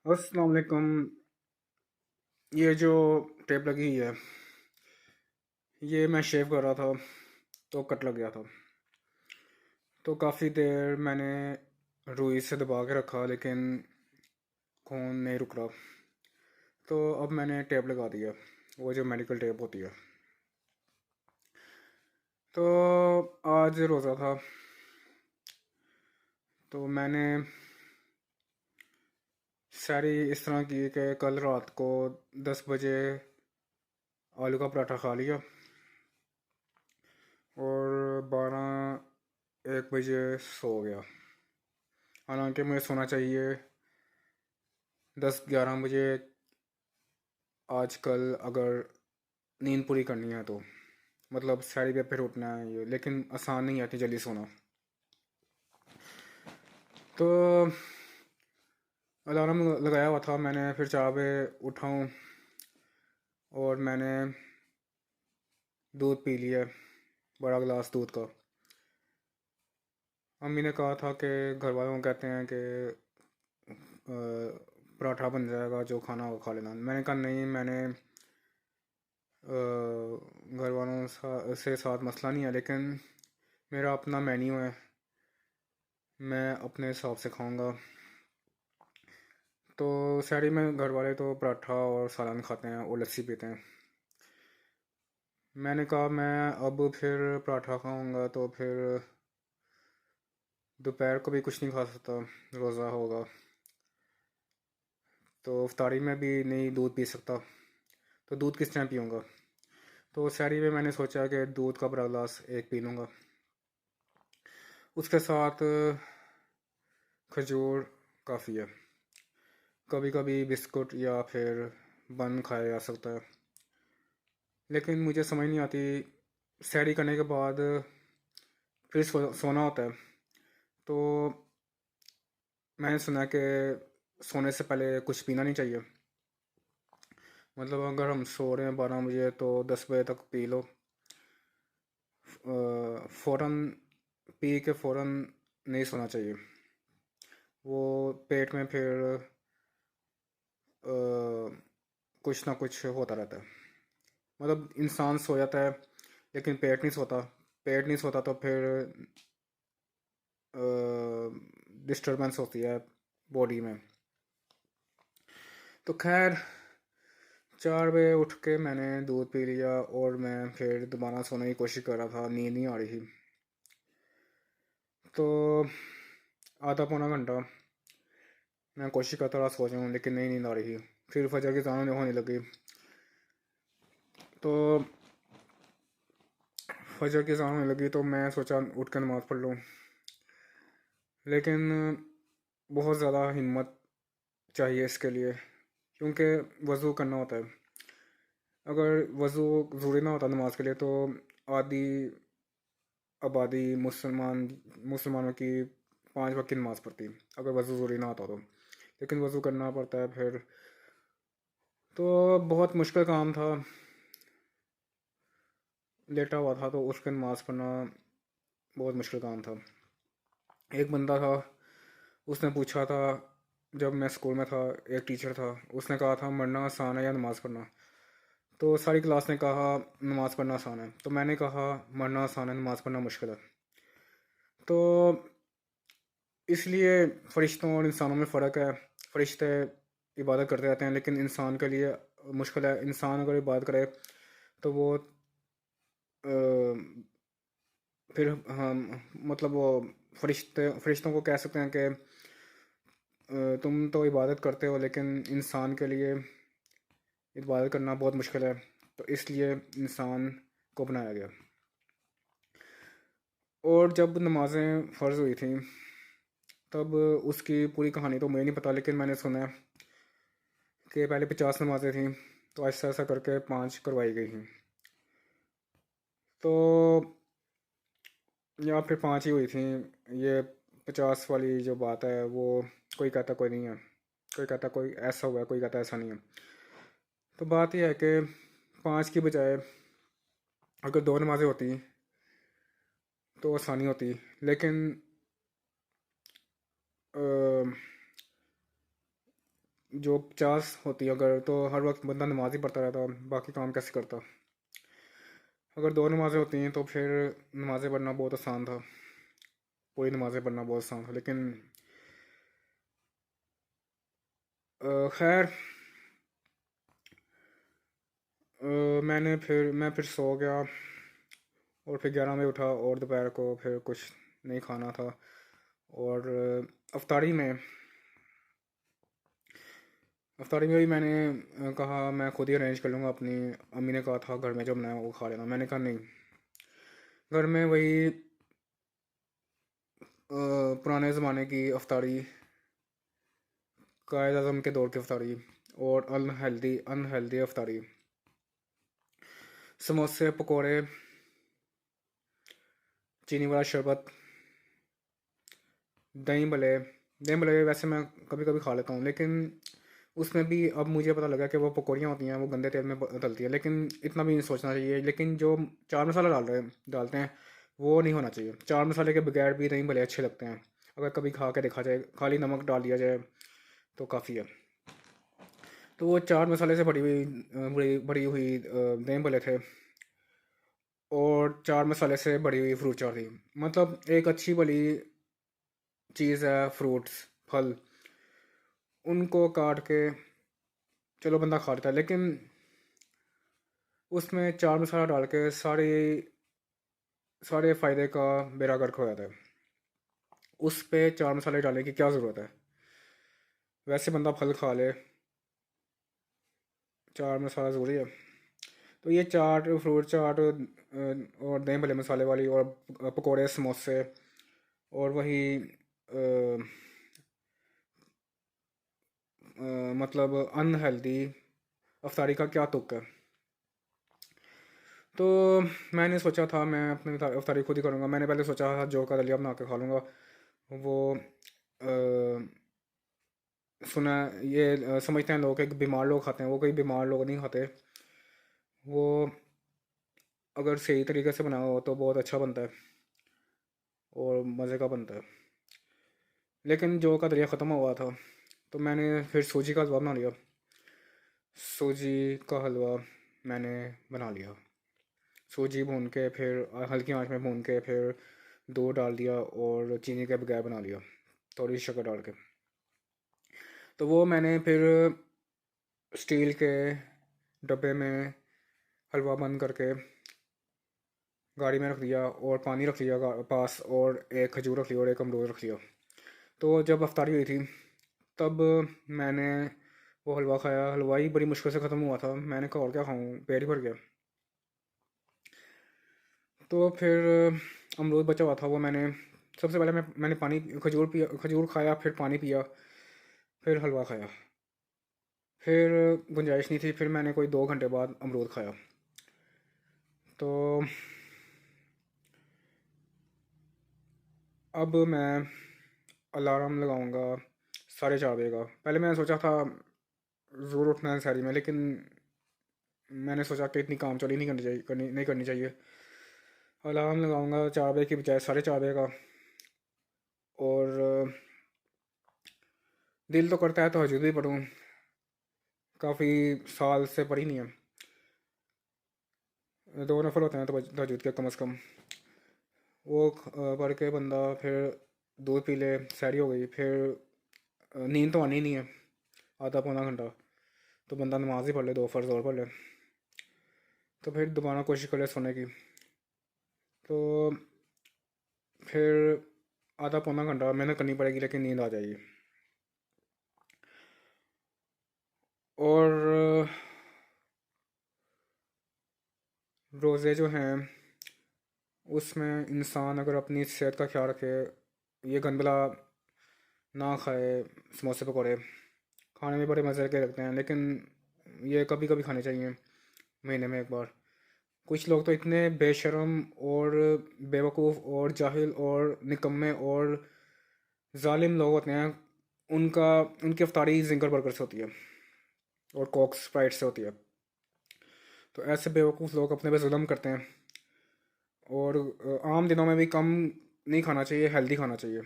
अस्सलाम वालेकुम। ये जो टेप लगी हुई है, ये मैं शेव कर रहा था तो कट लग गया था। तो काफ़ी देर मैंने रुई से दबा के रखा, लेकिन खून नहीं रुक रहा। तो अब मैंने टेप लगा दिया, वो जो मेडिकल टेप होती है। तो आज रोज़ा था, तो मैंने सारी इस तरह की कि कल रात को 10 बजे आलू का पराठा खा लिया और 12-1 बजे सो गया। हालांकि मुझे सोना चाहिए 10-11 बजे आजकल, अगर नींद पूरी करनी है तो। मतलब सारी पे फिर उठना है ये, लेकिन आसान नहीं आती जल्दी सोना। तो अलार्म लगाया हुआ था मैंने, फिर 4 बजे उठाऊँ और मैंने दूध पी लिया, बड़ा गिलास दूध का। अम्मी ने कहा था कि घर वालों कहते हैं कि पराठा बन जाएगा, जो खाना हो खा लेना। मैंने कहा नहीं, मैंने घर वालों से साथ मसला नहीं है, लेकिन मेरा अपना मेन्यू है, मैं अपने हिसाब से खाऊंगा। तो शहरी में घर वाले तो पराठा और सालन खाते हैं और लस्सी पीते हैं। मैंने कहा मैं अब फिर पराठा खाऊंगा तो फिर दोपहर को भी कुछ नहीं खा सकता, रोज़ा होगा। तो इफ्तारी में भी नहीं दूध पी सकता, तो दूध किस टाइम पीऊँगा। तो शहरी में मैंने सोचा कि दूध का बड़ा गिलास एक पी लूँगा, उसके साथ खजूर काफ़ी है। कभी कभी बिस्कुट या फिर बन खाया जा सकता है, लेकिन मुझे समझ नहीं आती, सैरी करने के बाद फिर सोना होता है। तो मैंने सुना कि सोने से पहले कुछ पीना नहीं चाहिए। मतलब अगर हम सो रहे हैं 12 बजे तो 10 बजे तक पी लो। फ़ौरन पी के फ़ौरन नहीं सोना चाहिए, वो पेट में फिर कुछ ना कुछ होता रहता है। मतलब इंसान सो जाता है लेकिन पेट नहीं सोता। पेट नहीं सोता तो फिर डिस्टरबेंस होती है बॉडी में। तो खैर 4 बजे उठ के मैंने दूध पी लिया और मैं फिर दोबारा सोने की कोशिश कर रहा था, नींद नहीं आ रही थी। तो आधा पौना घंटा मैं कोशिश करता रहा सो जाऊँ, लेकिन नहीं, नींद आ रही थी। फिर फजर की अज़ान होने लगी, तो फजर की अज़ान होने लगी तो मैं सोचा उठ कर नमाज़ पढ़ लूँ। लेकिन बहुत ज़्यादा हिम्मत चाहिए इसके लिए, क्योंकि वज़ू करना होता है। अगर वज़ू ज़रूरी ना होता नमाज के लिए तो आधी आबादी मुसलमानों की 5 वक्त की नमाज़ पढ़ती, अगर वज़ू ज़रूरी ना होता तो। लेकिन वज़ू करना पड़ता है फिर, तो बहुत मुश्किल काम था। लेटा हुआ था तो उठ कर नमाज़ पढ़ना बहुत मुश्किल काम था। एक बंदा था, उसने पूछा था, जब मैं स्कूल में था, एक टीचर था, उसने कहा था मरना आसान है या नमाज़ पढ़ना। तो सारी क्लास ने कहा नमाज़ पढ़ना आसान है, तो मैंने कहा मरना आसान है, नमाज़ पढ़ना मुश्किल है। तो इसलिए फ़रिश्तों और इंसानों में फ़र्क है। फ़रिश्ते इबादत करते रहते हैं, लेकिन इंसान के लिए मुश्किल है। इंसान अगर इबादत करे तो वो फिर हम, मतलब वो फ़रिश्तों को कह सकते हैं कि तुम तो इबादत करते हो, लेकिन इंसान के लिए इबादत करना बहुत मुश्किल है। तो इसलिए इंसान को बनाया गया। और जब नमाज़ें फ़र्ज़ हुई थी तब उसकी पूरी कहानी तो मुझे नहीं पता, लेकिन मैंने सुना है कि पहले 50 नमाज़ें थी, तो ऐसा ऐसा करके 5 करवाई गई थी। तो या फिर 5 ही हुई थी। ये 50 वाली जो बात है वो कोई कहता कोई नहीं है, कोई कहता कोई ऐसा हुआ है, कोई कहता ऐसा नहीं है। तो बात यह है कि 5 की बजाय अगर 2 नमाज़ें होती तो आसानी होती। लेकिन जो 50 होती अगर, तो हर वक्त बंदा नमाज ही पढ़ता रहता, बाकी काम कैसे करता। अगर 2 नमाज़ें होती हैं तो फिर नमाज़ें पढ़ना बहुत आसान था, पूरी नमाज़ें पढ़ना बहुत आसान था। लेकिन खैर, मैं फिर सो गया, और फिर 11 बजे उठा, और दोपहर को फिर कुछ नहीं खाना था। और अफ्तारी में अफ्तारी में भी मैंने कहा मैं खुद ही अरेंज कर लूँगा। अपनी अम्मी ने कहा था घर में जो बनाया वो खा लेना, मैंने कहा नहीं, घर में वही पुराने ज़माने की अफ्तारी, कायद अज़म के दौर की अफ्तारी, और अनहेल्दी अनहेल्दी अफ्तारी, समोसे, पकोड़े, चीनी वाला शरबत, दही भले। दही भले वैसे मैं कभी कभी खा लेता हूँ, लेकिन उसमें भी अब मुझे पता लगा कि वो पकौड़ियाँ होती हैं, वो गंदे तेल में तलती है। लेकिन इतना भी नहीं सोचना चाहिए। लेकिन जो चाट मसाला डालते हैं, वो नहीं होना चाहिए। चाट मसाले के बगैर भी दही भले अच्छे लगते हैं, अगर कभी खा के देखा जाए, खाली नमक डाल दिया जाए तो काफ़ी है। तो वो चाट मसाले से बड़ी हुई दही भले थे, और चाट मसाले से बड़ी हुई फ्रूट चाट थी। मतलब एक अच्छी भली चीज़ है फ्रूट्स, फल, उनको काट के चलो बंदा खा लेता है, लेकिन उसमें चाट मसाला डाल के सारे सारे फ़ायदे का बेड़ा गर्क हो जाता है। उस पे चाट मसाले डालने की क्या ज़रूरत है। वैसे बंदा फल खा ले, चाट मसाला ज़रूरी है। तो ये चाट, फ्रूट चाट, और दही भले मसाले वाली, और पकोड़े, समोसे, और वही मतलब अनहेल्दी अफ्तारी का क्या तुक है। तो मैंने सोचा था मैं अपनी अफ्तारी खुद ही करूँगा। मैंने पहले सोचा था जौ का दलिया बना के खा लूँगा। वो सुना, ये समझते हैं लोग कि बीमार लोग खाते हैं, वो कोई बीमार लोग नहीं खाते। वो अगर सही तरीके से बना हो तो बहुत अच्छा बनता है और मज़े का बनता है। लेकिन जौ का दलिया ख़त्म हुआ था, तो मैंने फिर सूजी का हलवा बना लिया। सूजी का हलवा मैंने बना लिया। सूजी भून के, फिर हल्की आंच में भून के, फिर दूध डाल दिया और चीनी के बगैर बना लिया, थोड़ी शक्कर डाल के। तो वो मैंने फिर स्टील के डब्बे में हलवा बंद करके गाड़ी में रख दिया, और पानी रख लिया पास, और एक खजूर रख लिया, और एक अमरूद रख लिया। तो जब अफ्तारी हुई थी, तब मैंने वो हलवा खाया। हलवा ही बड़ी मुश्किल से ख़त्म हुआ था। मैंने कहा और क्या खाऊं, पेट ही भर गया। तो फिर अमरूद बचा हुआ था, वो सबसे पहले मैंने पानी, खजूर खाया, फिर पानी पिया, फिर हलवा खाया। फिर गुंजाइश नहीं थी, फिर मैंने कोई 2 घंटे बाद अमरूद खाया। तो अब मैं अलार्म लगाऊंगा 4:30 बजे का। पहले मैंने सोचा था ज़रूर उठना है शहरी में, लेकिन मैंने सोचा कि इतनी काम चोरी नहीं करनी चाहिए। अलार्म लगाऊंगा 4 बजे की बजाय 4:30 बजे का। और दिल तो करता है तो हजूद भी पढ़ूँ, काफ़ी साल से पढ़ी नहीं है। 2 नफल होते हैं तो तहज्जुद के कम से कम, वो पढ़ के बंदा फिर दूध पी ले, सैरी हो गई। फिर नींद तो आनी नहीं है, आधा पौना घंटा, तो बंदा नमाज ही पढ़ ले, 2 फ़र्ज़ और पढ़ ले, तो फिर दोबारा कोशिश कर ले सोने की। तो फिर आधा पौना घंटा मेहनत करनी पड़ेगी, लेकिन नींद आ जाएगी। और रोज़े जो हैं, उसमें इंसान अगर अपनी सेहत का ख्याल रखे, ये गंदला ना खाए, समोसे पकौड़े खाने में बड़े मज़े के लगते हैं, लेकिन ये कभी कभी खाने चाहिए, महीने में एक बार। कुछ लोग तो इतने बेशर्म और बेवकूफ़ और जाहिल और निकम्मे और जालिम लोग होते हैं, उनका उनकी अफ्तारी जिंगर बर्गर से होती है और कोक स्प्राइट से होती है। तो ऐसे बेवकूफ़ लोग अपने पे जुल्म करते हैं। और आम दिनों में भी कम नहीं खाना चाहिए, हेल्दी खाना चाहिए।